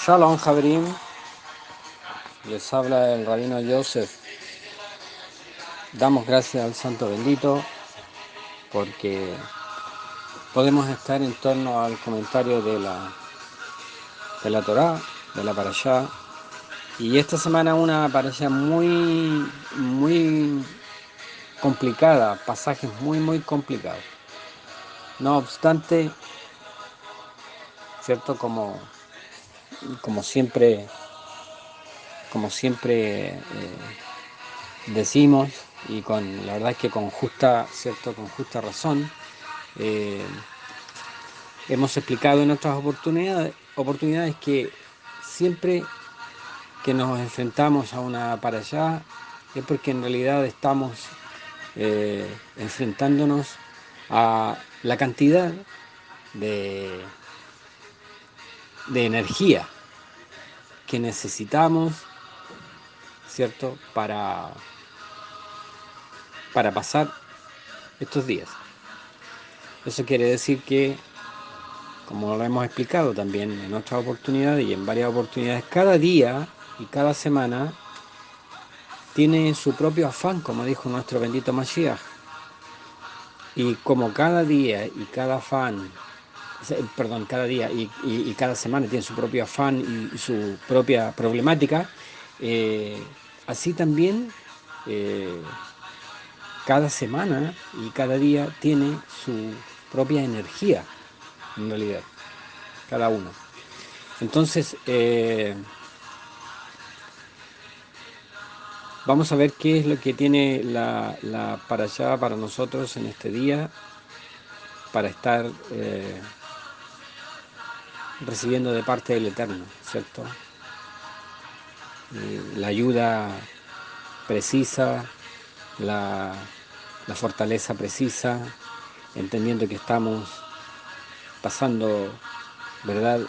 Shalom Javerim, les habla el rabino Joseph. Damos gracias al Santo Bendito porque podemos estar en torno al comentario de la Torá, de la Parashá. Y esta semana una Parashá muy complicada, pasajes muy complicados. No obstante, cierto, como siempre decimos, y la verdad es que con justa razón, hemos explicado en otras oportunidades que siempre que nos enfrentamos a una parashá es porque en realidad estamos enfrentándonos a la cantidad de energía que necesitamos, ¿cierto?, para pasar estos días. Eso quiere decir que, como lo hemos explicado también en otras oportunidades y en varias oportunidades, cada día y cada semana tiene su propio afán, como dijo nuestro bendito Mashiach. Y como cada día y cada día y cada semana tiene su propio afán y su propia problemática, así también cada semana y cada día tiene su propia energía, en realidad, cada uno. Entonces, vamos a ver qué es lo que tiene la parashá para nosotros en este día, para estar recibiendo de parte del Eterno, ¿cierto? La ayuda precisa, la fortaleza precisa, entendiendo que estamos pasando, ¿verdad?,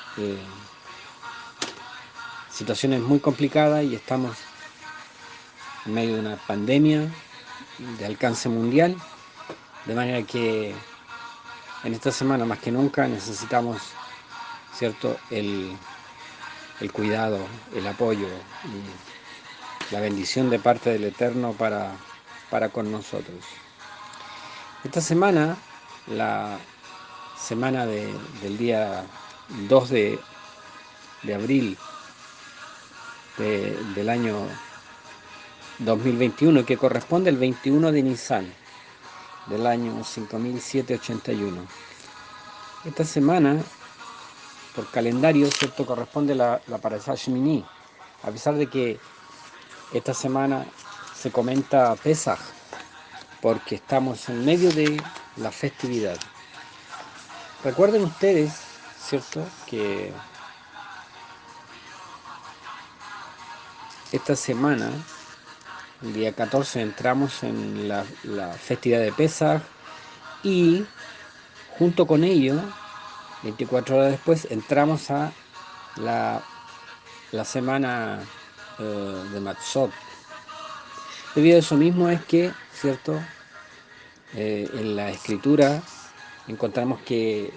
situaciones muy complicadas y estamos en medio de una pandemia de alcance mundial, de manera que en esta semana más que nunca necesitamos, ¿cierto?, el cuidado, el apoyo y la bendición de parte del Eterno para con nosotros. Esta semana, la semana del día 2 de abril del año 2021, que corresponde al 21 de Nisan del año 5781. Esta semana, por calendario, ¿cierto?, corresponde la Parashá Shmini, a pesar de que esta semana se comenta Pesaj, porque estamos en medio de la festividad. Recuerden ustedes, ¿cierto?, que esta semana, el día 14, entramos en la festividad de Pesaj y junto con ello, 24 horas después, entramos a la semana de Matzot. Debido a eso mismo es que, ¿cierto?, en la escritura encontramos que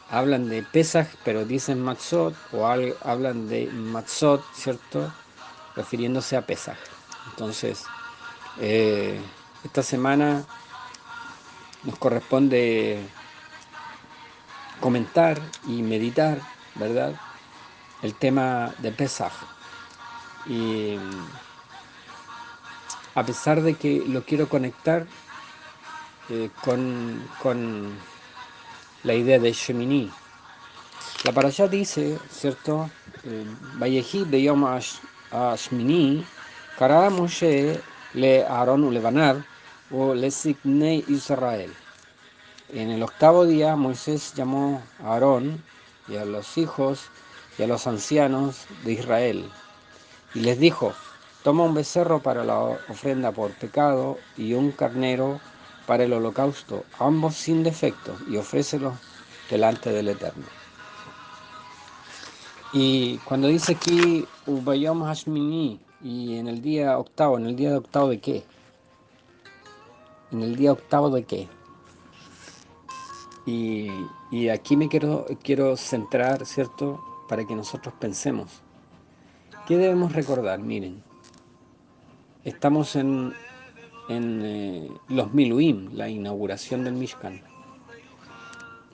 hablan de Pesaj, pero dicen Matzot, o hablan de Matzot, ¿cierto?, refiriéndose a Pesaj. Entonces, esta semana nos corresponde comentar y meditar, ¿verdad?, el tema de Pesaj. Y a pesar de que lo quiero conectar con la idea de Shemini, la parashá dice, ¿cierto?, Vayehi beyom Shmini, Kara Moshe le Aarón ulevanar o le Siknei Israel. En el octavo día Moisés llamó a Aarón y a los hijos y a los ancianos de Israel y les dijo: toma un becerro para la ofrenda por pecado y un carnero para el holocausto, ambos sin defecto, y ofrécelos delante del Eterno. Y cuando dice aquí Ubayom Hashmini, y en el día octavo, ¿en el día de octavo de qué? ¿En el día octavo de qué? Y aquí me quiero centrar, ¿cierto?, para que nosotros pensemos. ¿Qué debemos recordar? Miren, estamos en los Miluim, la inauguración del Mishkan.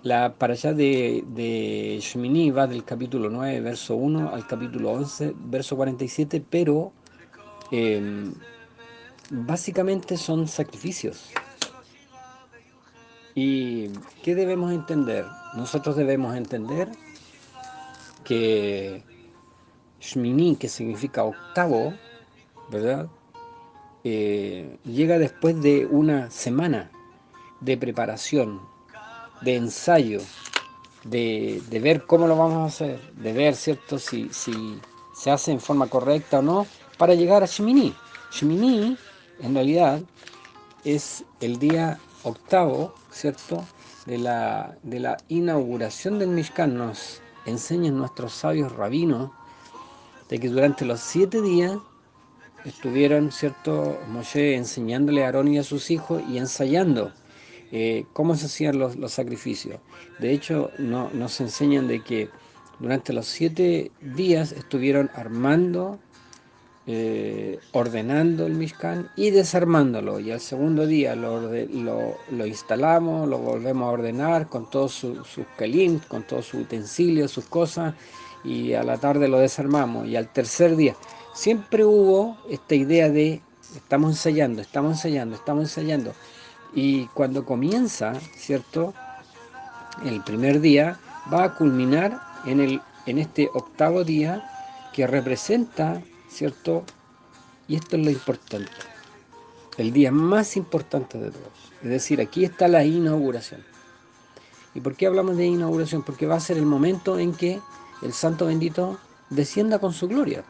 La parashá de Shemini va del capítulo 9, verso 1 al capítulo 11, verso 47, pero básicamente son sacrificios. ¿Y qué debemos entender? Nosotros debemos entender que Shmini, que significa octavo, ¿verdad? Llega después de una semana de preparación, de ensayo, de ver cómo lo vamos a hacer, de ver, ¿cierto?, si se hace en forma correcta o no, para llegar a Shemini. Shemini, en realidad, es el día octavo, ¿cierto?, de la inauguración del Mishkan. Nos enseñan nuestros sabios rabinos de que durante los 7 días estuvieron, ¿cierto?, Moshe enseñándole a Aarón y a sus hijos y ensayando cómo se hacían los sacrificios. De hecho, nos enseñan de que durante los 7 días estuvieron armando, ordenando el Mishkan y desarmándolo. Y al segundo día lo instalamos, lo volvemos a ordenar con todos sus kelim, con todos sus utensilios, sus cosas, y a la tarde lo desarmamos. Y al tercer día, siempre hubo esta idea de estamos ensayando, estamos ensayando, estamos ensayando. Y cuando comienza, ¿cierto?, el primer día va a culminar en este octavo día que representa, ¿cierto?, y esto es lo importante, el día más importante de todos. Es decir, aquí está la inauguración. ¿Y por qué hablamos de inauguración? Porque va a ser el momento en que el Santo Bendito descienda con su gloria.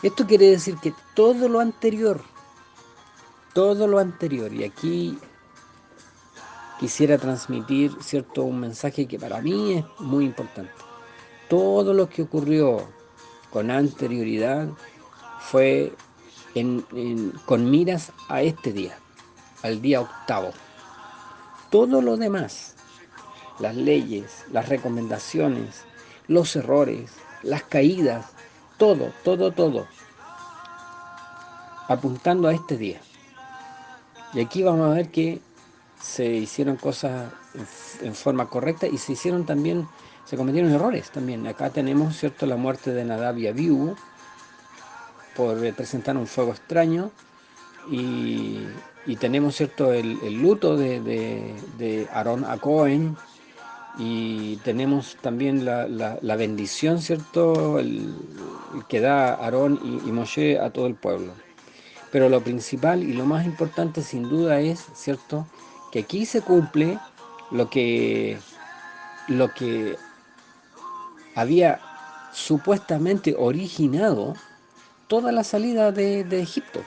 Esto quiere decir que todo lo anterior, y aquí quisiera transmitir, ¿cierto?, un mensaje que para mí es muy importante. Todo lo que ocurrió con anterioridad fue con miras a este día, al día octavo. Todo lo demás, las leyes, las recomendaciones, los errores, las caídas, todo, apuntando a este día. Y aquí vamos a ver que se hicieron cosas en forma correcta y se cometieron errores también. Acá tenemos, ¿cierto?, la muerte de Nadab y Abiú por presentar un fuego extraño, y tenemos, ¿cierto?, el luto de Aarón a Cohen, y tenemos también la bendición, ¿cierto?, el que da Aarón y Moshe a todo el pueblo. Pero lo principal y lo más importante sin duda es, ¿cierto?, que aquí se cumple lo que había supuestamente originado toda la salida de Egipto,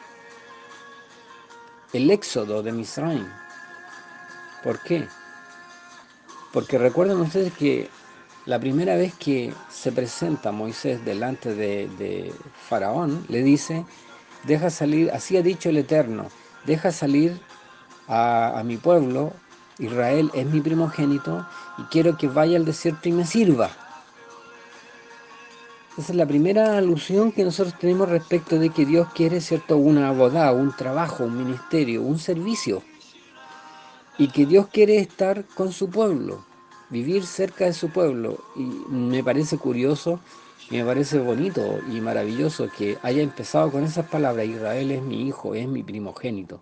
el éxodo de Misraim. ¿Por qué? Porque recuerden ustedes que la primera vez que se presenta Moisés delante de Faraón, le dice, deja salir, así ha dicho el Eterno, deja salir a mi pueblo, Israel es mi primogénito, y quiero que vaya al desierto y me sirva. Esa es la primera alusión que nosotros tenemos respecto de que Dios quiere, ¿cierto?, una abodá, un trabajo, un ministerio, un servicio. Y que Dios quiere estar con su pueblo, vivir cerca de su pueblo. Y me parece curioso, y me parece bonito y maravilloso que haya empezado con esas palabras: Israel es mi hijo, es mi primogénito.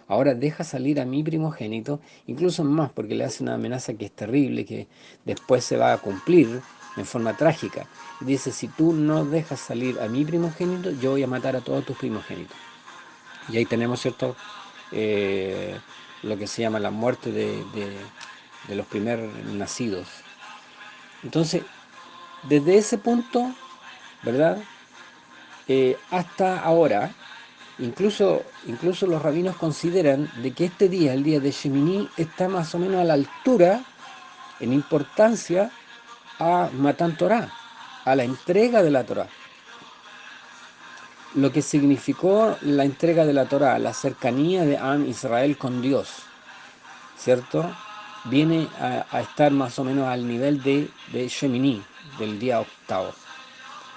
Ahora deja salir a mi primogénito, incluso más, porque le hace una amenaza que es terrible, que después se va a cumplir en forma trágica. Y dice, si tú no dejas salir a mi primogénito, yo voy a matar a todos tus primogénitos. Y ahí tenemos, ¿cierto?, lo que se llama la muerte de los primeros nacidos. Entonces, desde ese punto, ¿verdad?, hasta ahora, incluso los rabinos consideran de que este día, el día de Shemini, está más o menos a la altura, en importancia, a Matan Torah, a la entrega de la Torah. Lo que significó la entrega de la Torah, la cercanía de Am Israel con Dios, ¿cierto?, viene a estar más o menos al nivel de Shemini, del día octavo.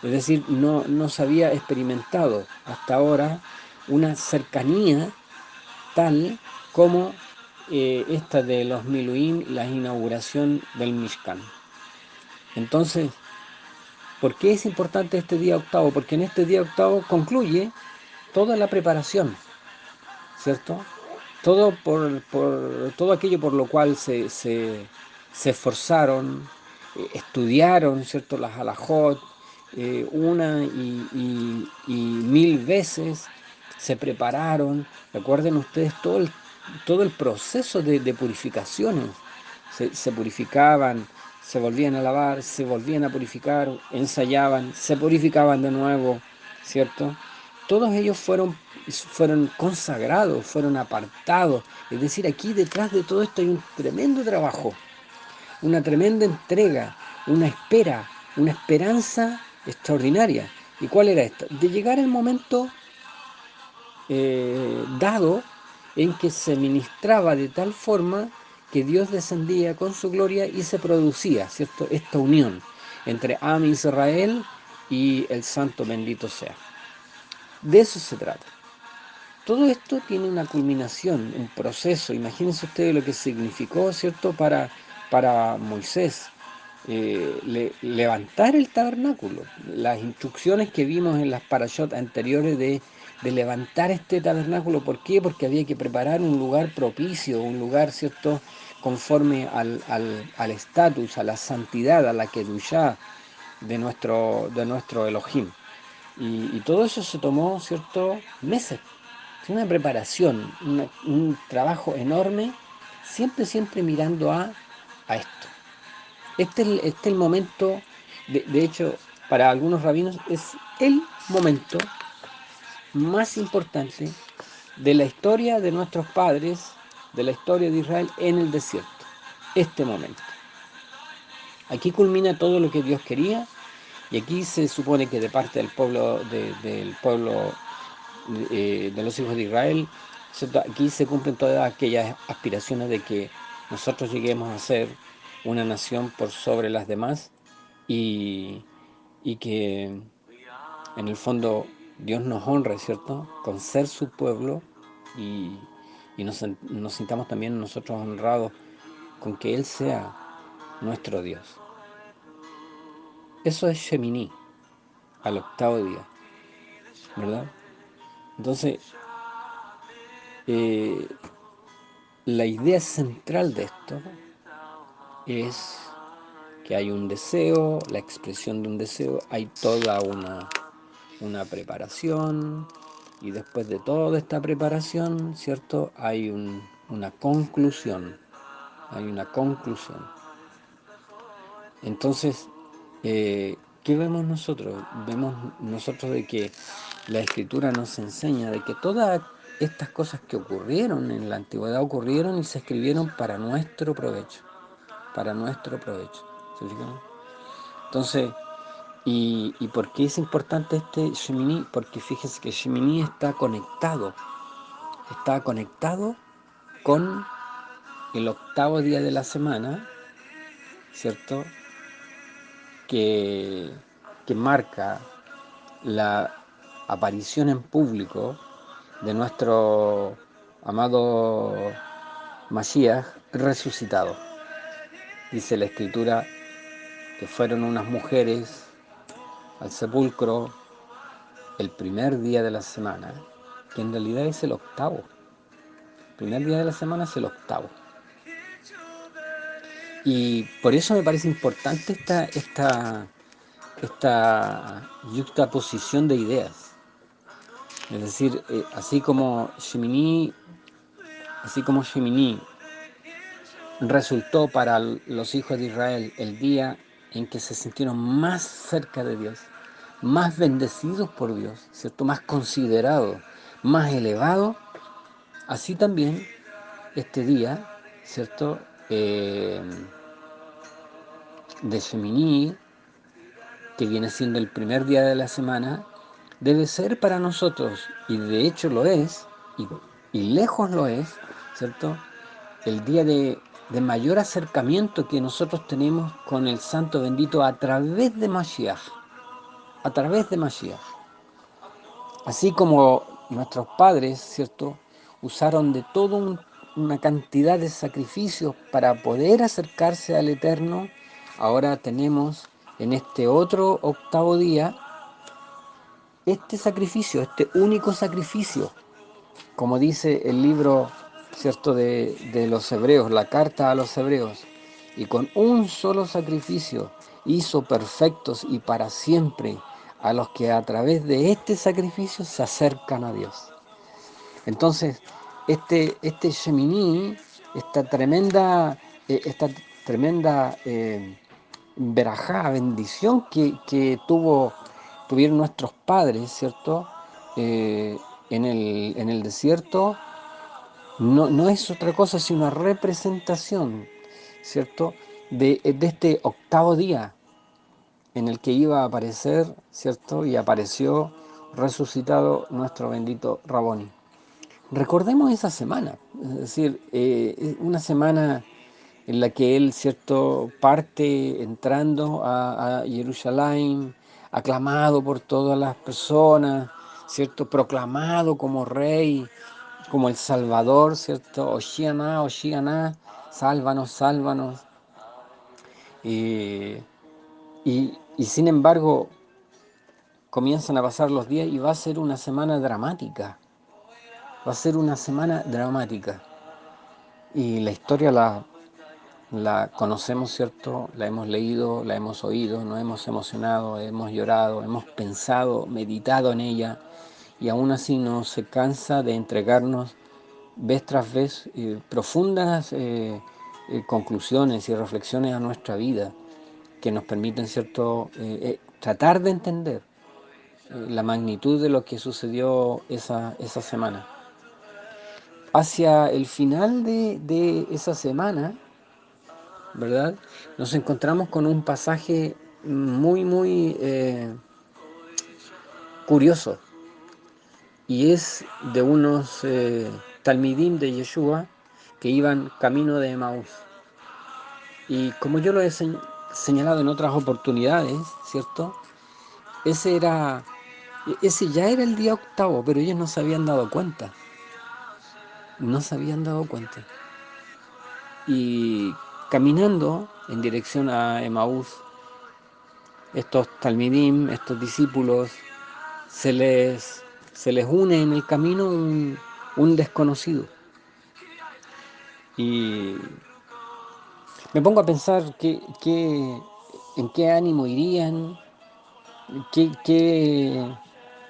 Es decir, no se había experimentado hasta ahora una cercanía tal como esta de los Miluim, la inauguración del Mishkan. Entonces, ¿por qué es importante este día octavo? Porque en este día octavo concluye toda la preparación, ¿cierto? Todo aquello por lo cual se esforzaron, estudiaron, ¿cierto? Las halajot, una y mil veces, se prepararon. Recuerden ustedes todo el proceso de purificaciones. Se purificaban, se volvían a lavar, se volvían a purificar, ensayaban, se purificaban de nuevo, ¿cierto? Todos ellos fueron consagrados, fueron apartados. Es decir, aquí detrás de todo esto hay un tremendo trabajo, una tremenda entrega, una espera, una esperanza extraordinaria. ¿Y cuál era esta? De llegar el momento dado en que se ministraba de tal forma que Dios descendía con su gloria y se producía, ¿cierto?, esta unión entre Am Israel y el Santo bendito sea. De eso se trata. Todo esto tiene una culminación, un proceso. Imagínense ustedes lo que significó, ¿cierto?, para Moisés levantar el tabernáculo. Las instrucciones que vimos en las parashot anteriores de levantar este tabernáculo. ¿Por qué? Porque había que preparar un lugar propicio, un lugar, ¿cierto?, conforme al estatus, a la santidad, a la kedushá de nuestro Elohim. Y todo eso se tomó, ¿cierto?, meses. Fue una preparación, un trabajo enorme, siempre mirando a esto. Este es el momento, de hecho, para algunos rabinos es el momento más importante de la historia de nuestros padres, de la historia de Israel en el desierto. Este momento. Aquí culmina todo lo que Dios quería y aquí se supone que de parte del pueblo, del pueblo de los hijos de Israel, ¿cierto?, aquí se cumplen todas aquellas aspiraciones de que nosotros lleguemos a ser una nación por sobre las demás y, y que en el fondo Dios nos honre, ¿cierto?, con ser su pueblo y, nos sintamos también nosotros honrados con que Él sea nuestro Dios. Eso es Shemini, al octavo día, ¿verdad? Entonces, la idea central de esto es que hay un deseo, la expresión de un deseo, hay toda una preparación y después de toda esta preparación, ¿cierto?, hay una conclusión, hay una conclusión. Entonces, ¿qué vemos nosotros? Vemos nosotros de que la Escritura nos enseña de que todas estas cosas que ocurrieron en la antigüedad ocurrieron y se escribieron para nuestro provecho, para nuestro provecho. ¿Se fijan? Entonces, ¿y por qué es importante este Shemini? Porque fíjense que Shemini está conectado con el octavo día de la semana, ¿cierto?, que marca la aparición en público de nuestro amado Mashiach resucitado. Dice la Escritura que fueron unas mujeres al sepulcro el primer día de la semana, que en realidad es el octavo. El primer día de la semana es el octavo. Y por eso me parece importante esta yuxtaposición de ideas. Es decir, así como Shemini resultó para los hijos de Israel el día en que se sintieron más cerca de Dios, más bendecidos por Dios, ¿cierto?, más considerados, más elevados, así también este día, ¿cierto?, de Shemini, que viene siendo el primer día de la semana, debe ser para nosotros, y de hecho lo es, y lejos lo es, ¿cierto?, el día de de mayor acercamiento que nosotros tenemos con el Santo Bendito a través de Mashiach, a través de Mashiach. Así como nuestros padres, ¿cierto?, usaron de toda una cantidad de sacrificios para poder acercarse al Eterno, ahora tenemos en este otro octavo día este sacrificio, este único sacrificio, como dice el libro, ¿cierto?, de los hebreos, la carta a los hebreos, y con un solo sacrificio hizo perfectos y para siempre a los que a través de este sacrificio se acercan a Dios. Entonces, este Shemini, esta tremenda verajá, bendición que tuvieron nuestros padres, ¿cierto? En el desierto, no es otra cosa sino una representación, ¿cierto? De este octavo día en el que iba a aparecer, ¿cierto? Y apareció resucitado nuestro bendito Raboni. Recordemos esa semana, es decir, una semana en la que él, cierto, parte entrando a Jerusalén, aclamado por todas las personas, cierto, proclamado como rey, como el Salvador, cierto, Oshianá, Oshianá, sálvanos, sálvanos. Y, y sin embargo, comienzan a pasar los días y va a ser una semana dramática, va a ser una semana dramática. Y la historia la conocemos, ¿cierto? La hemos leído, la hemos oído, nos hemos emocionado, hemos llorado, hemos pensado, meditado en ella y aún así no se cansa de entregarnos vez tras vez profundas conclusiones y reflexiones a nuestra vida que nos permiten, ¿cierto?, tratar de entender la magnitud de lo que sucedió esa semana. Hacia el final de esa semana, ¿verdad?, nos encontramos con un pasaje muy curioso, y es de unos talmidim de Yeshua que iban camino de Emaús. Y como yo lo he señalado en otras oportunidades, ¿cierto? Ese ya era el día octavo, pero ellos no se habían dado cuenta. No se habían dado cuenta. Y caminando en dirección a Emaús, estos talmidim, estos discípulos, se les une en el camino un desconocido. Y me pongo a pensar en qué ánimo irían, qué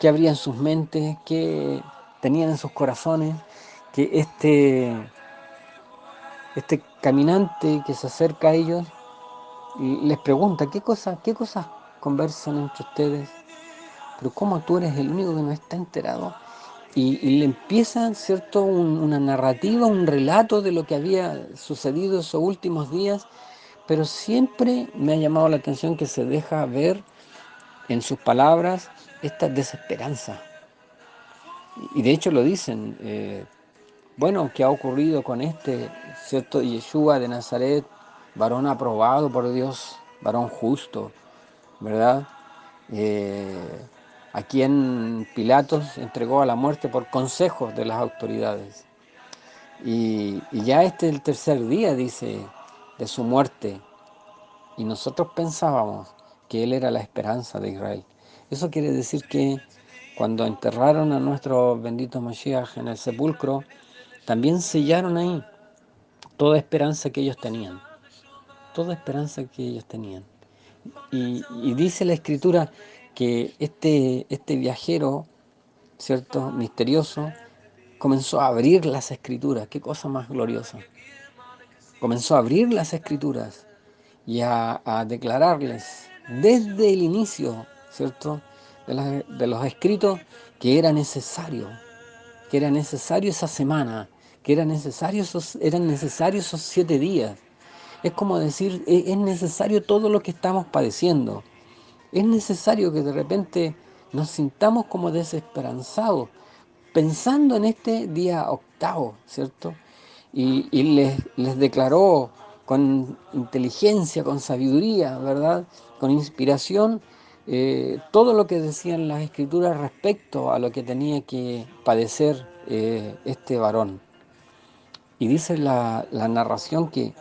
habría en sus mentes, qué tenían en sus corazones, que este caminante que se acerca a ellos y les pregunta, ¿qué cosas conversan entre ustedes? Pero ¿cómo tú eres el único que no está enterado? Y le empiezan, ¿cierto?, una narrativa, un relato de lo que había sucedido esos últimos días, pero siempre me ha llamado la atención que se deja ver en sus palabras esta desesperanza. Y de hecho lo dicen, bueno, ¿qué ha ocurrido con este, cierto, Yeshua de Nazaret, varón aprobado por Dios, varón justo, ¿verdad? A quien Pilatos entregó a la muerte por consejos de las autoridades. Y ya este es el tercer día, dice, de su muerte. Y nosotros pensábamos que Él era la esperanza de Israel. Eso quiere decir que cuando enterraron a nuestro bendito Mashiach en el sepulcro, también sellaron ahí toda esperanza que ellos tenían. Toda esperanza que ellos tenían. Y dice la Escritura que este viajero, ¿cierto?, misterioso, comenzó a abrir las Escrituras. Qué cosa más gloriosa. Comenzó a abrir las Escrituras y a declararles desde el inicio, ¿cierto?, de los escritos que era necesario esa semana, que eran necesarios esos 7 días. Es como decir, es necesario todo lo que estamos padeciendo. Es necesario que de repente nos sintamos como desesperanzados, pensando en este día octavo, ¿cierto? y les declaró con inteligencia, con sabiduría, ¿verdad? Con inspiración, todo lo que decían las escrituras respecto a lo que tenía que padecer este varón. Y dice la narración que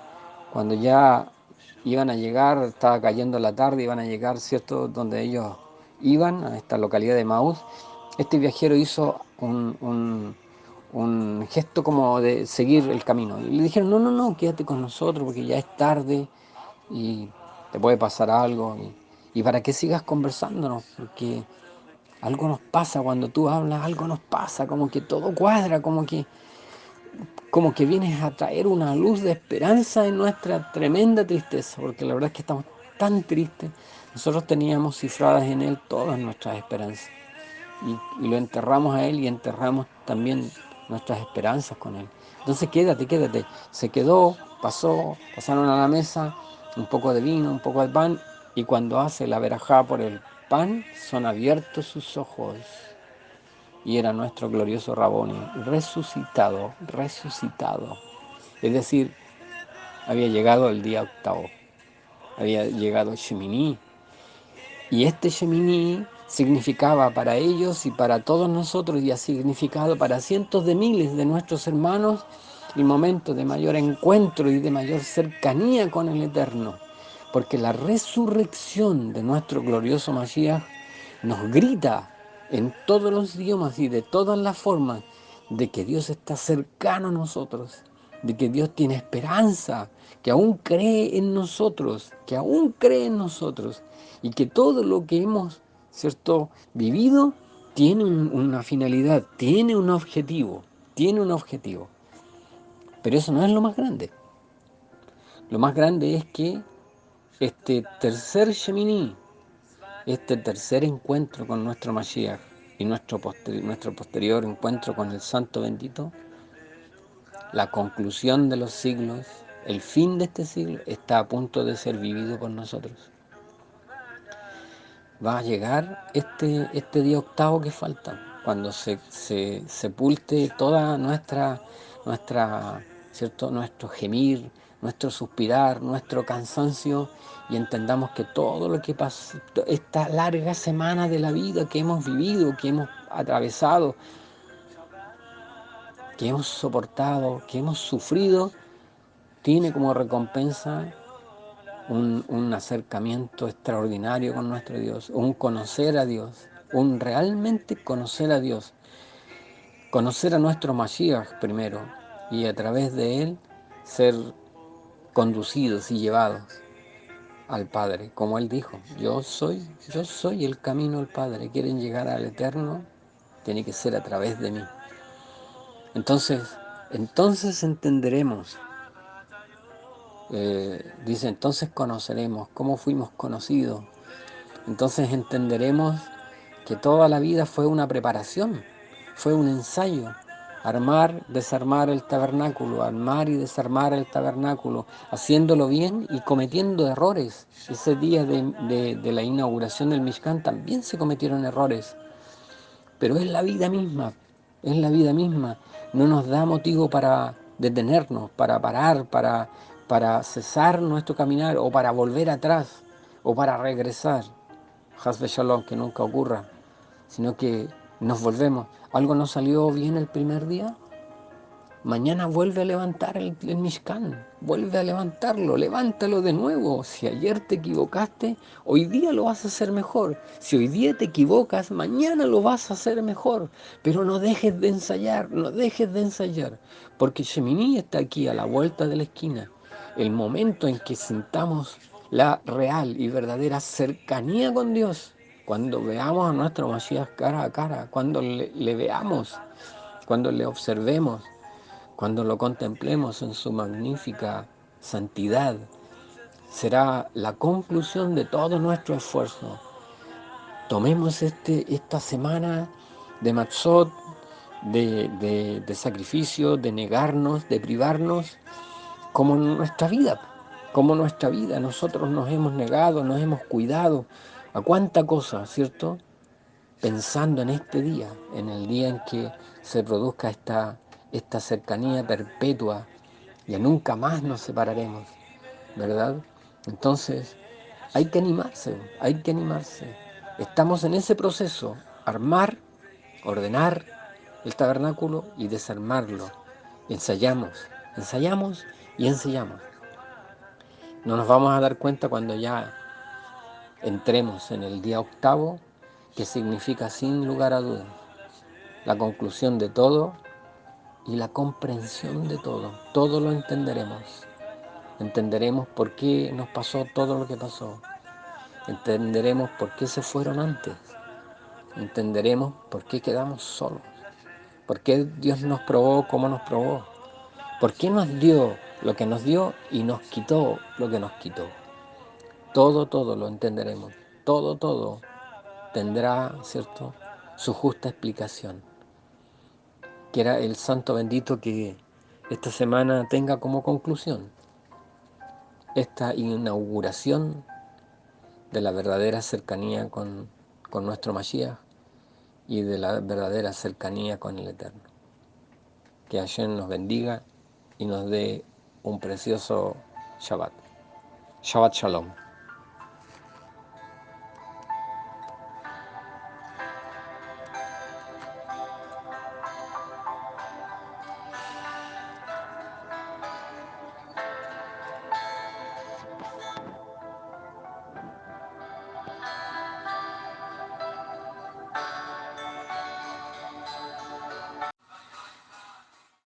cuando ya iban a llegar, estaba cayendo la tarde, iban a llegar, ¿cierto?, donde ellos iban, a esta localidad de Maús, este viajero hizo un gesto como de seguir el camino. Y le dijeron, no, no, no, quédate con nosotros porque ya es tarde y te puede pasar algo. Y para que sigas conversándonos, porque algo nos pasa cuando tú hablas, algo nos pasa, como que todo cuadra, como que vienes a traer una luz de esperanza en nuestra tremenda tristeza, porque la verdad es que estamos tan tristes. Nosotros teníamos cifradas en Él todas nuestras esperanzas y lo enterramos a Él y enterramos también nuestras esperanzas con Él. Entonces quédate, quédate. Se quedó, pasaron a la mesa un poco de vino, un poco de pan y cuando hace la verajá por el pan, son abiertos sus ojos y era nuestro glorioso Raboni, resucitado, resucitado. Es decir, había llegado el día octavo, había llegado Shemini, y este Shemini significaba para ellos y para todos nosotros, y ha significado para cientos de miles de nuestros hermanos, el momento de mayor encuentro y de mayor cercanía con el Eterno, porque la resurrección de nuestro glorioso Mashiach nos grita en todos los idiomas y de todas las formas de que Dios está cercano a nosotros, de que Dios tiene esperanza, que aún cree en nosotros, que aún cree en nosotros y que todo lo que hemos, ¿cierto?, vivido tiene una finalidad, tiene un objetivo, tiene un objetivo. Pero eso no es lo más grande. Lo más grande es que este tercer Shemini, este tercer encuentro con nuestro Mashiach y nuestro posterior encuentro con el Santo Bendito, la conclusión de los siglos, el fin de este siglo, está a punto de ser vivido por nosotros. Va a llegar este día octavo que falta, cuando se sepulte toda ¿cierto?, nuestro gemir, nuestro suspirar, nuestro cansancio, y entendamos que todo lo que pasa, esta larga semana de la vida que hemos vivido, que hemos atravesado, que hemos soportado, que hemos sufrido, tiene como recompensa un acercamiento extraordinario con nuestro Dios, un conocer a Dios, un realmente conocer a Dios, conocer a nuestro Mashiach primero y a través de él ser conducidos y llevados al Padre, como él dijo, yo soy el camino al Padre. Quieren llegar al Eterno, tiene que ser a través de mí. Entonces entenderemos. Dice, entonces conoceremos cómo fuimos conocidos. Entonces entenderemos que toda la vida fue una preparación, fue un ensayo. Armar, desarmar el tabernáculo, armar y desarmar el tabernáculo, haciéndolo bien y cometiendo errores. Ese día de la inauguración del Mishkan también se cometieron errores. Pero es la vida misma, es la vida misma. No nos da motivo para detenernos, para parar, para cesar nuestro caminar o para volver atrás o para regresar. Hasbe Shalom, que nunca ocurra, sino que nos volvemos. ¿Algo no salió bien el primer día? Mañana vuelve a levantar el Mishkan, vuelve a levantarlo, levántalo de nuevo. Si ayer te equivocaste, hoy día lo vas a hacer mejor. Si hoy día te equivocas, mañana lo vas a hacer mejor. Pero no dejes de ensayar, no dejes de ensayar, porque Shemini está aquí a la vuelta de la esquina. El momento en que sintamos la real y verdadera cercanía con Dios, cuando veamos a nuestro Mashiach cara a cara, cuando le veamos, cuando le observemos, cuando lo contemplemos en su magnífica santidad, será la conclusión de todo nuestro esfuerzo. Tomemos esta semana de Matzot, de sacrificio, de negarnos, de privarnos, como nuestra vida. Como nuestra vida. Nosotros nos hemos negado, nos hemos cuidado. A cuánta cosa, ¿cierto? Pensando en este día, en el día en que se produzca esta cercanía perpetua Ya nunca más nos separaremos, ¿verdad? Entonces, hay que animarse, hay que animarse. Estamos en ese proceso, armar, ordenar el tabernáculo y desarmarlo. Ensayamos, ensayamos y ensayamos. No nos vamos a dar cuenta cuando ya entremos en el día octavo, que significa sin lugar a dudas la conclusión de todo y la comprensión de todo. Todo lo entenderemos. Entenderemos por qué nos pasó todo lo que pasó. Entenderemos por qué se fueron antes. Entenderemos por qué quedamos solos. Por qué Dios nos probó como nos probó. Por qué nos dio lo que nos dio y nos quitó lo que nos quitó. Todo lo entenderemos. Todo tendrá, ¿cierto?, su justa explicación. Quiera el Santo bendito que esta semana tenga como conclusión esta inauguración de la verdadera cercanía con nuestro Mashiach y de la verdadera cercanía con el Eterno. Que Hashem nos bendiga y nos dé un precioso Shabbat. Shabbat Shalom.